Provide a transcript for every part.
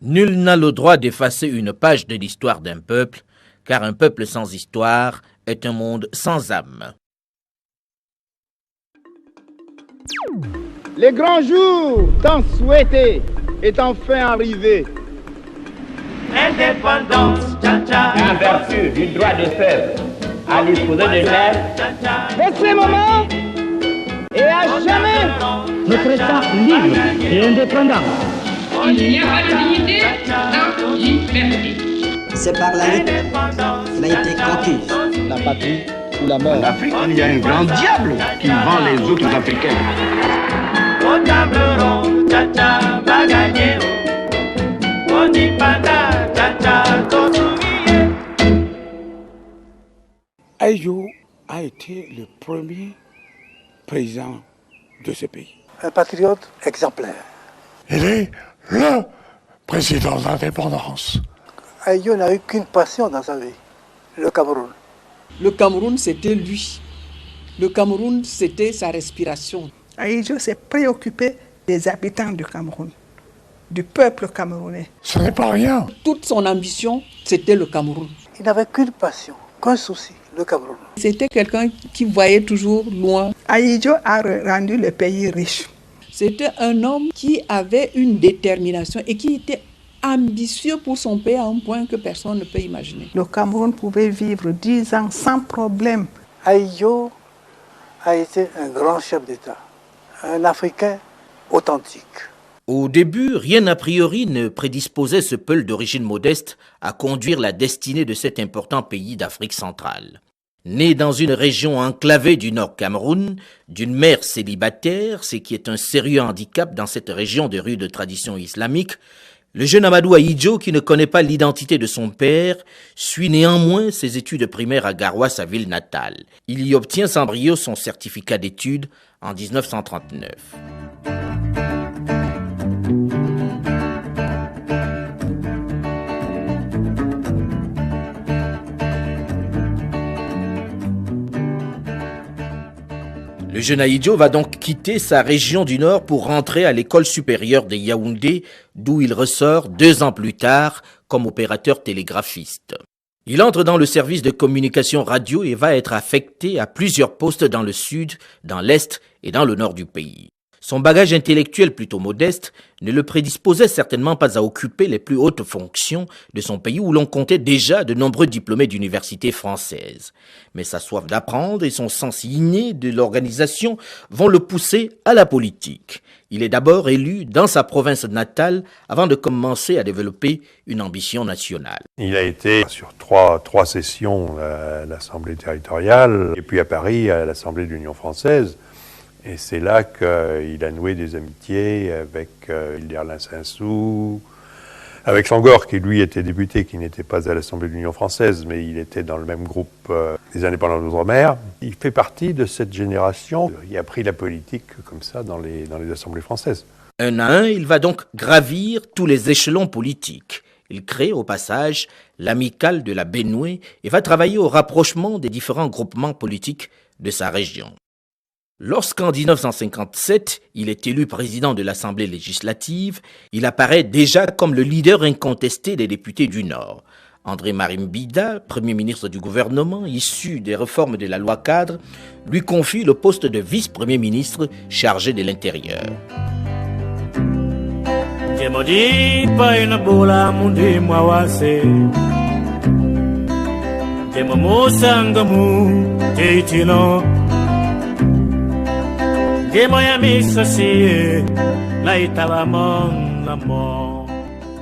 Nul n'a le droit d'effacer une page de l'histoire d'un peuple, car un peuple sans histoire est un monde sans âme. Le grand jour tant souhaité est enfin arrivé. Indépendance, tcha-tcha. En vertu du droit de peuple à disposer de l'air. De ce moment et à jamais, notre État libre et indépendant. Il n'y a pas de dignité sans liberté. C'est par la lutte qu'elle a été conquise. la patrie ou la mort. En Afrique, il y a un grand diable qui vend les autres Africains. Au table ronde, tcha-tcha, va gagner. On y panda, tcha-tcha, t'en Ahidjo a été le premier président de ce pays. Un patriote exemplaire. Il est le président de l'indépendance. Ahidjo n'a eu qu'une passion dans sa vie, le Cameroun. Le Cameroun, c'était lui. Le Cameroun, c'était sa respiration. Ahidjo s'est préoccupé des habitants du Cameroun, du peuple camerounais. Ce n'est pas rien. Toute son ambition, c'était le Cameroun. Il n'avait qu'une passion, qu'un souci, le Cameroun. C'était quelqu'un qui voyait toujours loin. Ahidjo a rendu le pays riche. C'était un homme qui avait une détermination et qui était ambitieux pour son pays à un point que personne ne peut imaginer. Le Cameroun pouvait vivre 10 ans sans problème. Ahidjo a été un grand chef d'État, un Africain authentique. Au début, rien a priori ne prédisposait ce Peul d'origine modeste à conduire la destinée de cet important pays d'Afrique centrale. Né dans une région enclavée du Nord Cameroun, d'une mère célibataire, ce qui est un sérieux handicap dans cette région de rude tradition islamique, le jeune Amadou Ahidjo, qui ne connaît pas l'identité de son père, suit néanmoins ses études primaires à Garoua, sa ville natale. Il y obtient sans brio son certificat d'études en 1939. Le jeune Ahidjo va donc quitter sa région du Nord pour rentrer à l'école supérieure de Yaoundé, d'où il ressort 2 ans plus tard comme opérateur télégraphiste. Il entre dans le service de communication radio et va être affecté à plusieurs postes dans le sud, dans l'est et dans le nord du pays. Son bagage intellectuel plutôt modeste ne le prédisposait certainement pas à occuper les plus hautes fonctions de son pays où l'on comptait déjà de nombreux diplômés d'universités françaises. Mais sa soif d'apprendre et son sens inné de l'organisation vont le pousser à la politique. Il est d'abord élu dans sa province natale avant de commencer à développer une ambition nationale. Il a été sur trois sessions à l'Assemblée territoriale et puis à Paris à l'Assemblée de l'Union française. Et c'est là qu'il a noué des amitiés avec Hilderlin Saint-Sou, avec Senghor, qui lui était député, qui n'était pas à l'Assemblée de l'Union française, mais il était dans le même groupe des indépendants d'outre-mer. Il fait partie de cette génération qui a pris la politique comme ça dans les assemblées françaises. Un à un, il va donc gravir tous les échelons politiques. Il crée au passage l'amicale de la Bénoué et va travailler au rapprochement des différents groupements politiques de sa région. Lorsqu'en 1957, il est élu président de l'Assemblée législative, il apparaît déjà comme le leader incontesté des députés du Nord. André-Marie Mbida, premier ministre du gouvernement, issu des réformes de la loi cadre, lui confie le poste de vice-premier ministre chargé de l'Intérieur. «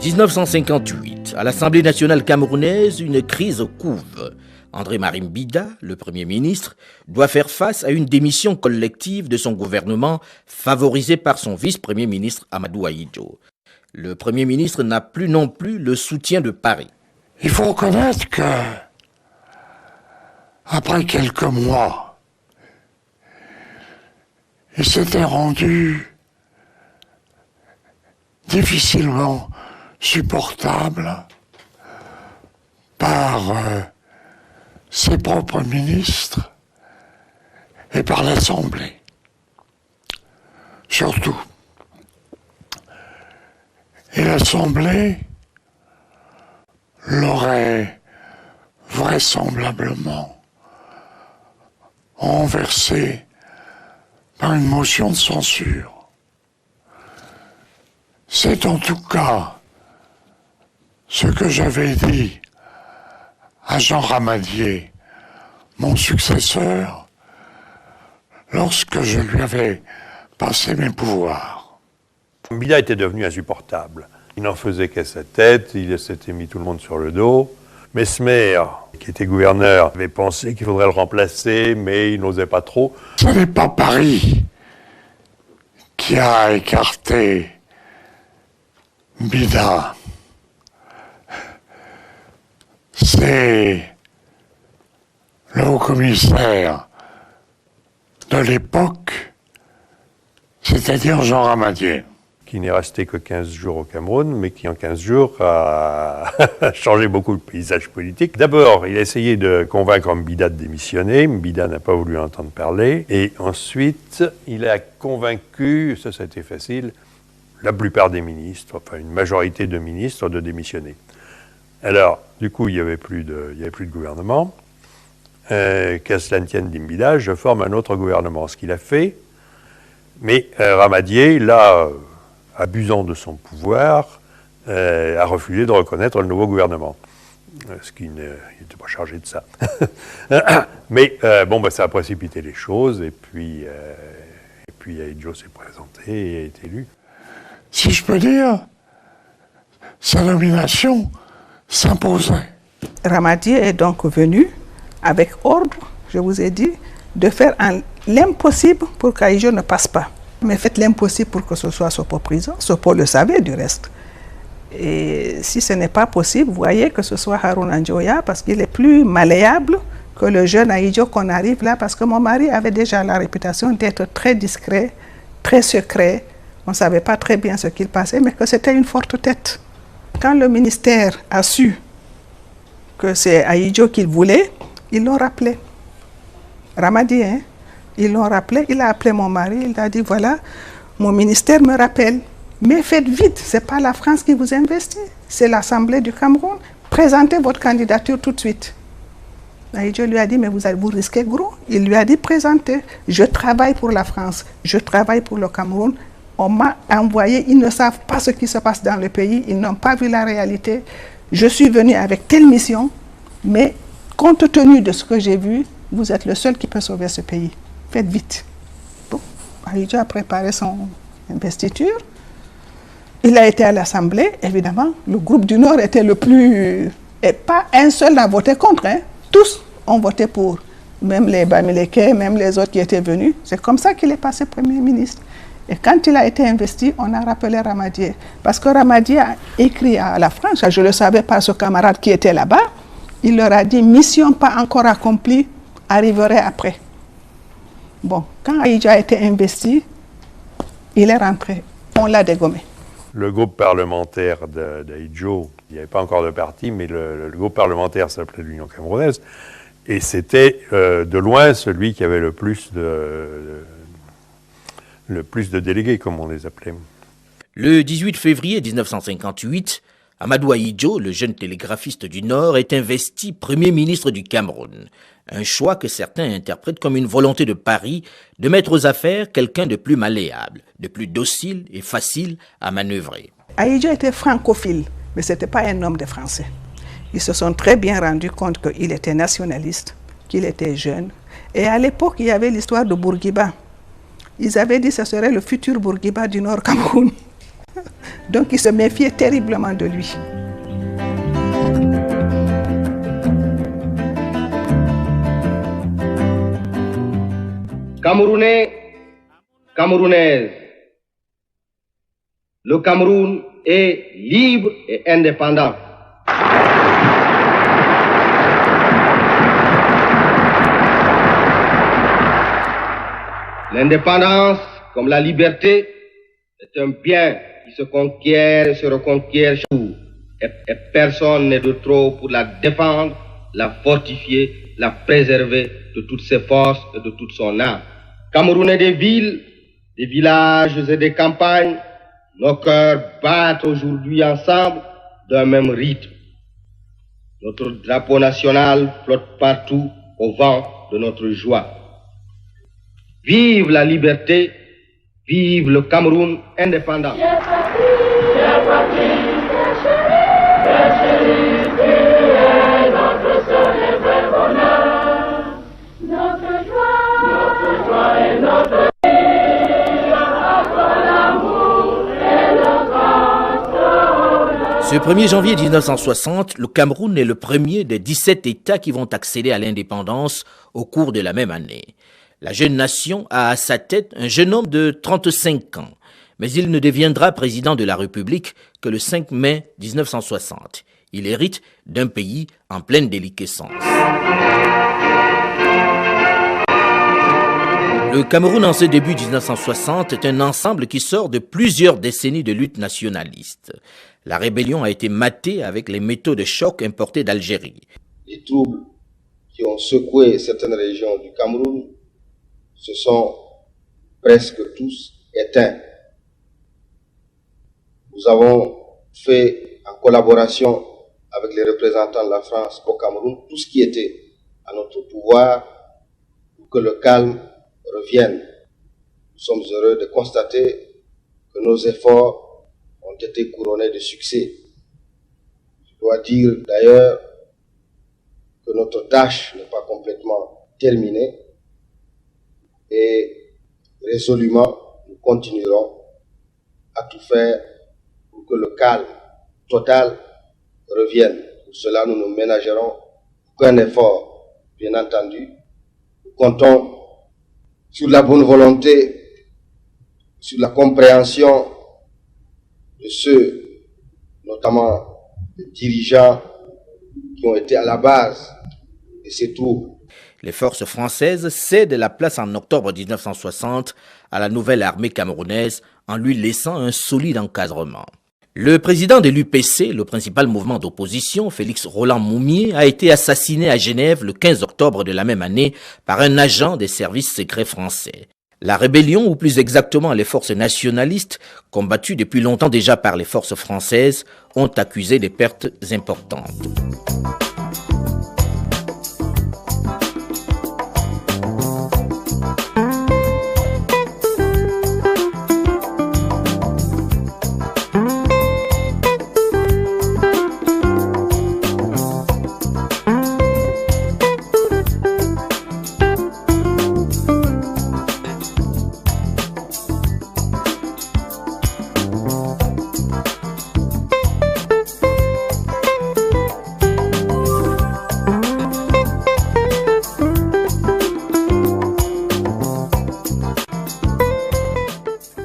1958, à l'Assemblée nationale camerounaise, une crise couve. André-Marie Mbida, le Premier ministre, doit faire face à une démission collective de son gouvernement favorisée par son vice-premier ministre Amadou Ahidjo. Le Premier ministre n'a plus non plus le soutien de Paris. Il faut reconnaître que, après quelques mois, il s'était rendu difficilement supportable par ses propres ministres et par l'Assemblée, surtout. Et l'Assemblée l'aurait vraisemblablement renversé par une motion de censure. C'est en tout cas ce que j'avais dit à Jean Ramadier, mon successeur, lorsque je lui avais passé mes pouvoirs. Mbida était devenu insupportable. Il n'en faisait qu'à sa tête, il s'était mis tout le monde sur le dos. Mesmer, qui était gouverneur, avait pensé qu'il faudrait le remplacer, mais il n'osait pas trop. Ce n'est pas Paris qui a écarté Mbida. C'est le haut-commissaire de l'époque, c'est-à-dire Jean Ramadier. Qui n'est resté que 15 jours au Cameroun, mais qui en 15 jours a changé beaucoup le paysage politique. D'abord, il a essayé de convaincre Mbida de démissionner. Mbida n'a pas voulu entendre parler. Et ensuite, il a convaincu, ça a été facile, la plupart des ministres, enfin une majorité de ministres, de démissionner. Alors, du coup, il n'y avait plus de gouvernement. Qu'à cela ne tienne d'Mbida, je forme un autre gouvernement. Ce qu'il a fait, mais Ramadier, là, abusant de son pouvoir, a refusé de reconnaître le nouveau gouvernement. Ce qui n'était pas chargé de ça. Mais ça a précipité les choses, et puis Ahidjo s'est présenté et a été élu. Si je peux dire, sa nomination s'imposait. Ramadier est donc venu avec ordre, je vous ai dit, de faire l'impossible pour qu'Ahidjo ne passe pas. Mais faites l'impossible pour que ce soit Sopo prison. Sopo le savait du reste. Et si ce n'est pas possible, vous voyez que ce soit Haruna Njoya, parce qu'il est plus malléable que le jeune Ahidjo qu'on arrive là, parce que mon mari avait déjà la réputation d'être très discret, très secret. On ne savait pas très bien ce qu'il passait, mais que c'était une forte tête. Quand le ministère a su que c'est Ahidjo qu'il voulait, ils l'ont rappelé. Ramadier, hein? Ils l'ont rappelé, il a appelé mon mari, il a dit voilà, mon ministère me rappelle, mais faites vite, ce n'est pas la France qui vous investit, c'est l'Assemblée du Cameroun, présentez votre candidature tout de suite. Ahidjo lui a dit mais vous risquez gros. Il lui a dit présentez, je travaille pour la France, je travaille pour le Cameroun, on m'a envoyé, ils ne savent pas ce qui se passe dans le pays, ils n'ont pas vu la réalité, je suis venu avec telle mission, mais compte tenu de ce que j'ai vu, vous êtes le seul qui peut sauver ce pays. Faites vite. Bon, Ahidjo a préparé son investiture. Il a été à l'Assemblée, évidemment. Le groupe du Nord était le plus... Et pas un seul n'a voté contre. Hein. Tous ont voté pour. Même les Bamileke, même les autres qui étaient venus. C'est comme ça qu'il est passé Premier ministre. Et quand il a été investi, on a rappelé Ramadier. Parce que Ramadier a écrit à la France, je le savais par ce camarade qui était là-bas, il leur a dit, mission pas encore accomplie, arriverait après. Bon, quand Ahidjo a été investi, il est rentré. On l'a dégommé. Le groupe parlementaire d'Ahidjo, il n'y avait pas encore de parti, mais le groupe parlementaire s'appelait l'Union camerounaise, et c'était de loin celui qui avait le plus de délégués, comme on les appelait. Le 18 février 1958, Amadou Ahidjo, le jeune télégraphiste du Nord, est investi Premier ministre du Cameroun. Un choix que certains interprètent comme une volonté de Paris de mettre aux affaires quelqu'un de plus malléable, de plus docile et facile à manœuvrer. Ahidjo était francophile, mais ce n'était pas un homme de français. Ils se sont très bien rendus compte qu'il était nationaliste, qu'il était jeune. Et à l'époque, il y avait l'histoire de Bourguiba. Ils avaient dit que ce serait le futur Bourguiba du Nord Cameroun. Donc ils se méfiaient terriblement de lui. Camerounais, Camerounaises, le Cameroun est libre et indépendant. L'indépendance, comme la liberté, est un bien qui se conquiert et se reconquiert chaque jour. Et personne n'est de trop pour la défendre, la fortifier, la préserver de toutes ses forces et de toute son âme. Camerounais des villes, des villages et des campagnes, nos cœurs battent aujourd'hui ensemble d'un même rythme. Notre drapeau national flotte partout au vent de notre joie. Vive la liberté, vive le Cameroun indépendant. Ce 1er janvier 1960, le Cameroun est le premier des 17 États qui vont accéder à l'indépendance au cours de la même année. La jeune nation a à sa tête un jeune homme de 35 ans, mais il ne deviendra président de la République que le 5 mai 1960. Il hérite d'un pays en pleine déliquescence. Le Cameroun en ce début 1960 est un ensemble qui sort de plusieurs décennies de lutte nationaliste. La rébellion a été matée avec les métaux de choc importés d'Algérie. Les troubles qui ont secoué certaines régions du Cameroun se sont presque tous éteints. Nous avons fait, en collaboration avec les représentants de la France au Cameroun, tout ce qui était à notre pouvoir pour que le calme revienne. Nous sommes heureux de constater que nos efforts ont été couronnés de succès. Je dois dire d'ailleurs que notre tâche n'est pas complètement terminée et résolument nous continuerons à tout faire pour que le calme total revienne. Pour cela, nous ne ménagerons aucun effort, bien entendu. Nous comptons sur la bonne volonté, sur la compréhension de ceux, notamment les dirigeants qui ont été à la base de ces troubles. Les forces françaises cèdent la place en octobre 1960 à la nouvelle armée camerounaise en lui laissant un solide encadrement. Le président de l'UPC, le principal mouvement d'opposition, Félix Roland Moumié, a été assassiné à Genève le 15 octobre de la même année par un agent des services secrets français. La rébellion, ou plus exactement les forces nationalistes, combattues depuis longtemps déjà par les forces françaises, ont accusé des pertes importantes.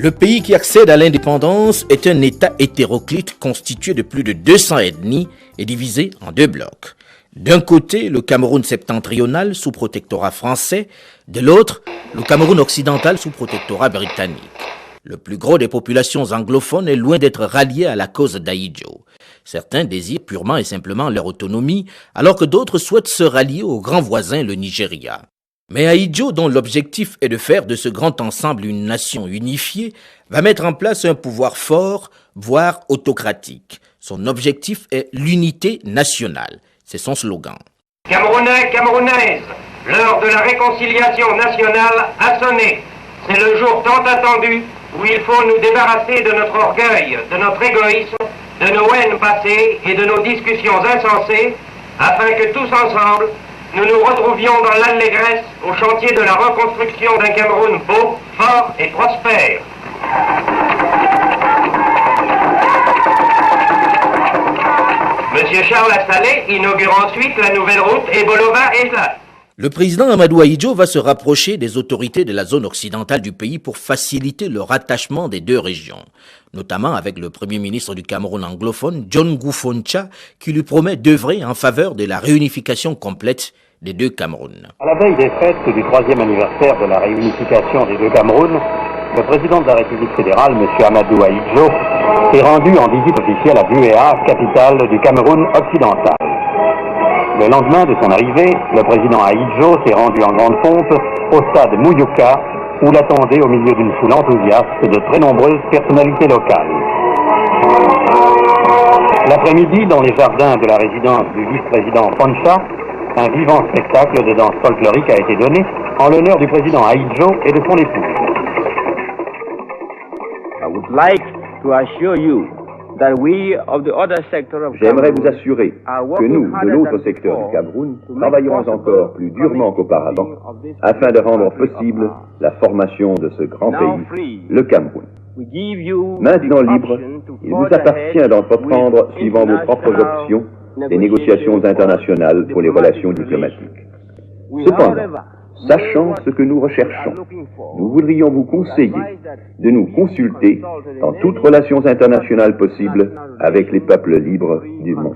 Le pays qui accède à l'indépendance est un État hétéroclite constitué de plus de 200 ethnies et divisé en deux blocs. D'un côté, le Cameroun septentrional sous protectorat français, de l'autre, le Cameroun occidental sous protectorat britannique. Le plus gros des populations anglophones est loin d'être rallié à la cause d'Ahidjo. Certains désirent purement et simplement leur autonomie, alors que d'autres souhaitent se rallier au grand voisin, le Nigeria. Mais Ahidjo, dont l'objectif est de faire de ce grand ensemble une nation unifiée, va mettre en place un pouvoir fort, voire autocratique. Son objectif est l'unité nationale. C'est son slogan. Camerounais, Camerounaises, l'heure de la réconciliation nationale a sonné. C'est le jour tant attendu où il faut nous débarrasser de notre orgueil, de notre égoïsme, de nos haines passées et de nos discussions insensées, afin que tous ensemble, nous nous retrouvions dans l'allégresse au chantier de la reconstruction d'un Cameroun beau, fort et prospère. Monsieur Charles Assalé inaugure ensuite la nouvelle route Ebolova-Esla. Le président Amadou Ahidjo va se rapprocher des autorités de la zone occidentale du pays pour faciliter le rattachement des deux régions, notamment avec le premier ministre du Cameroun anglophone, John Goufoncha, qui lui promet d'œuvrer en faveur de la réunification complète des deux Camerouns. À la veille des fêtes du 3e anniversaire de la réunification des deux Camerouns, le président de la République fédérale, M. Amadou Ahidjo, s'est rendu en visite officielle à Buéa, capitale du Cameroun occidental. Le lendemain de son arrivée, le président Ahidjo s'est rendu en grande pompe au stade Mouyouka, où l'attendait au milieu d'une foule enthousiaste de très nombreuses personnalités locales. La Cet après-midi, dans les jardins de la résidence du vice-président Poncha, un vivant spectacle de danse folklorique a été donné en l'honneur du président Ahidjo et de son épouse. J'aimerais vous assurer que nous, de l'autre secteur du Cameroun, travaillerons encore plus durement qu'auparavant afin de rendre possible la formation de ce grand pays, le Cameroun. Maintenant libre, il vous appartient d'entreprendre, suivant vos propres options, des négociations internationales pour les relations diplomatiques. Cependant, sachant ce que nous recherchons, nous voudrions vous conseiller de nous consulter dans toutes relations internationales possibles avec les peuples libres du monde.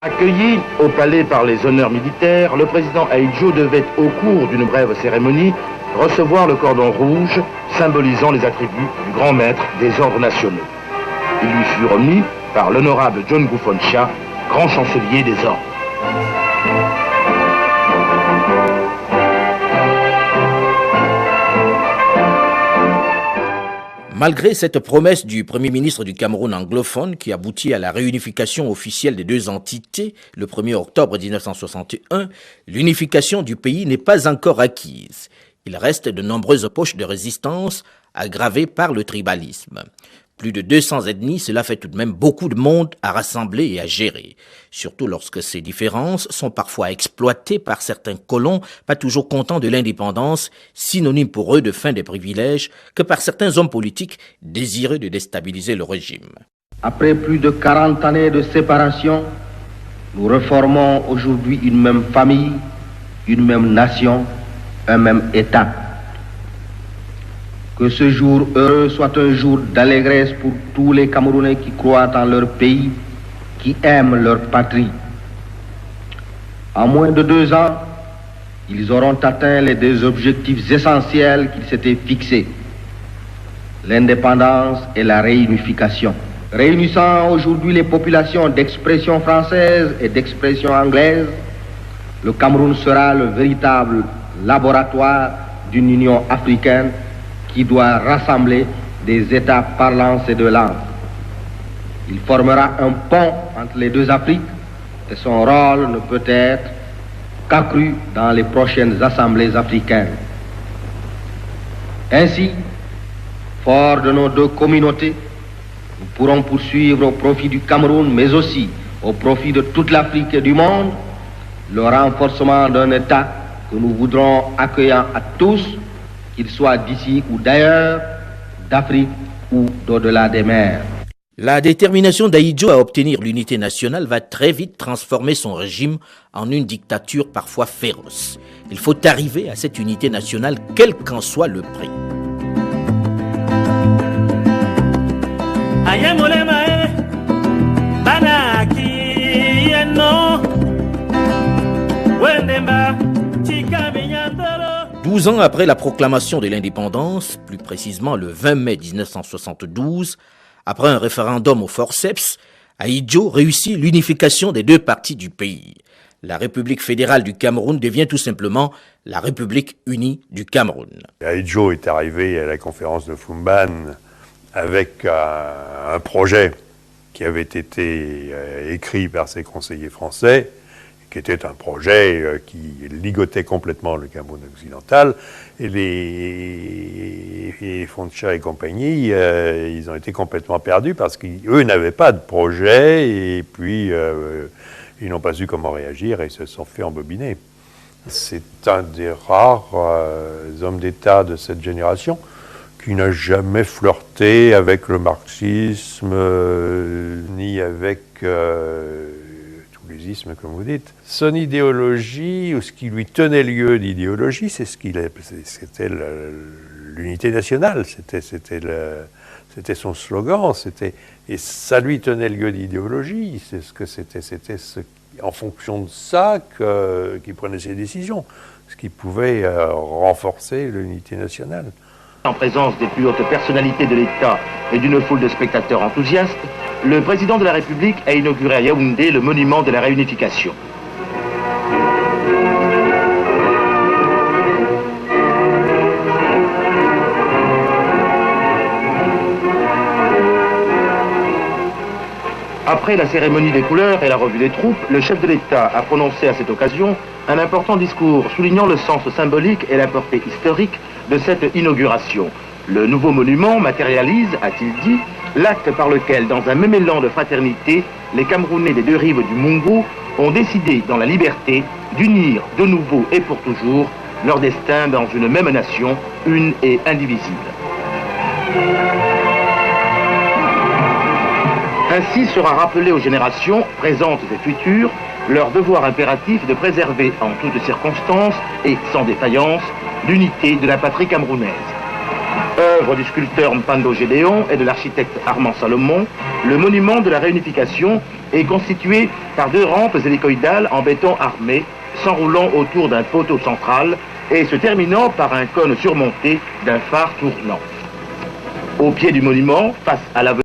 Accueilli au palais par les honneurs militaires, le président Ahidjo devait, au cours d'une brève cérémonie, recevoir le cordon rouge symbolisant les attributs du grand maître des ordres nationaux. Il lui fut remis par l'honorable John Gufoncha, grand chancelier des ordres. Malgré cette promesse du Premier ministre du Cameroun anglophone qui aboutit à la réunification officielle des deux entités le 1er octobre 1961, l'unification du pays n'est pas encore acquise. Il reste de nombreuses poches de résistance aggravées par le tribalisme. Plus de 200 ethnies, cela fait tout de même beaucoup de monde à rassembler et à gérer, surtout lorsque ces différences sont parfois exploitées par certains colons pas toujours contents de l'indépendance, synonyme pour eux de fin des privilèges, que par certains hommes politiques désireux de déstabiliser le régime. Après plus de 40 années de séparation, nous reformons aujourd'hui une même famille, une même nation, un même État. Que ce jour heureux soit un jour d'allégresse pour tous les Camerounais qui croient en leur pays, qui aiment leur patrie. En moins de 2 ans, ils auront atteint les 2 objectifs essentiels qu'ils s'étaient fixés: l'indépendance et la réunification. Réunissant aujourd'hui les populations d'expression française et d'expression anglaise, le Cameroun sera le véritable laboratoire d'une union africaine qui doit rassembler des États parlants ces 2 langues. Il formera un pont entre les 2 Afriques et son rôle ne peut être qu'accru dans les prochaines assemblées africaines. Ainsi, forts de nos 2 communautés, nous pourrons poursuivre au profit du Cameroun, mais aussi au profit de toute l'Afrique et du monde, le renforcement d'un État que nous voudrons accueillant à tous, qu'il soit d'ici ou d'ailleurs, d'Afrique ou d'au-delà des mers. La détermination d'Ahidjo à obtenir l'unité nationale va très vite transformer son régime en une dictature parfois féroce. Il faut arriver à cette unité nationale, quel qu'en soit le prix. Douze ans après la proclamation de l'indépendance, plus précisément le 20 mai 1972, après un référendum au forceps, Ahidjo réussit l'unification des 2 parties du pays. La République fédérale du Cameroun devient tout simplement la République unie du Cameroun. Ahidjo est arrivé à la conférence de Fumban avec un projet qui avait été écrit par ses conseillers français, qui était un projet qui ligotait complètement le Cameroun occidental, et les Foncha et compagnie, ils ont été complètement perdus parce qu'eux n'avaient pas de projet, et puis ils n'ont pas su comment réagir et ils se sont fait embobiner. C'est un des rares hommes d'État de cette génération qui n'a jamais flirté avec le marxisme, ni avec les ismes, comme vous dites. Son idéologie, ou ce qui lui tenait lieu d'idéologie, c'était l'unité nationale, c'était son slogan, et ça lui tenait lieu d'idéologie, c'était en fonction de ça qu'il prenait ses décisions, ce qui pouvait renforcer l'unité nationale. En présence des plus hautes personnalités de l'État et d'une foule de spectateurs enthousiastes, le président de la République a inauguré à Yaoundé le monument de la réunification. Après la cérémonie des couleurs et la revue des troupes, le chef de l'État a prononcé à cette occasion un important discours soulignant le sens symbolique et la portée historique de cette inauguration. Le nouveau monument matérialise, a-t-il dit, l'acte par lequel, dans un même élan de fraternité, les Camerounais des deux rives du Mungo ont décidé, dans la liberté, d'unir de nouveau et pour toujours leur destin dans une même nation, une et indivisible. Ainsi sera rappelé aux générations, présentes et futures, leur devoir impératif de préserver en toutes circonstances et sans défaillance l'unité de la patrie camerounaise. Œuvre du sculpteur Mpando Gédéon et de l'architecte Armand Salomon, le monument de la réunification est constitué par deux rampes hélicoïdales en béton armé, s'enroulant autour d'un poteau central et se terminant par un cône surmonté d'un phare tournant. Au pied du monument, face à l'avenue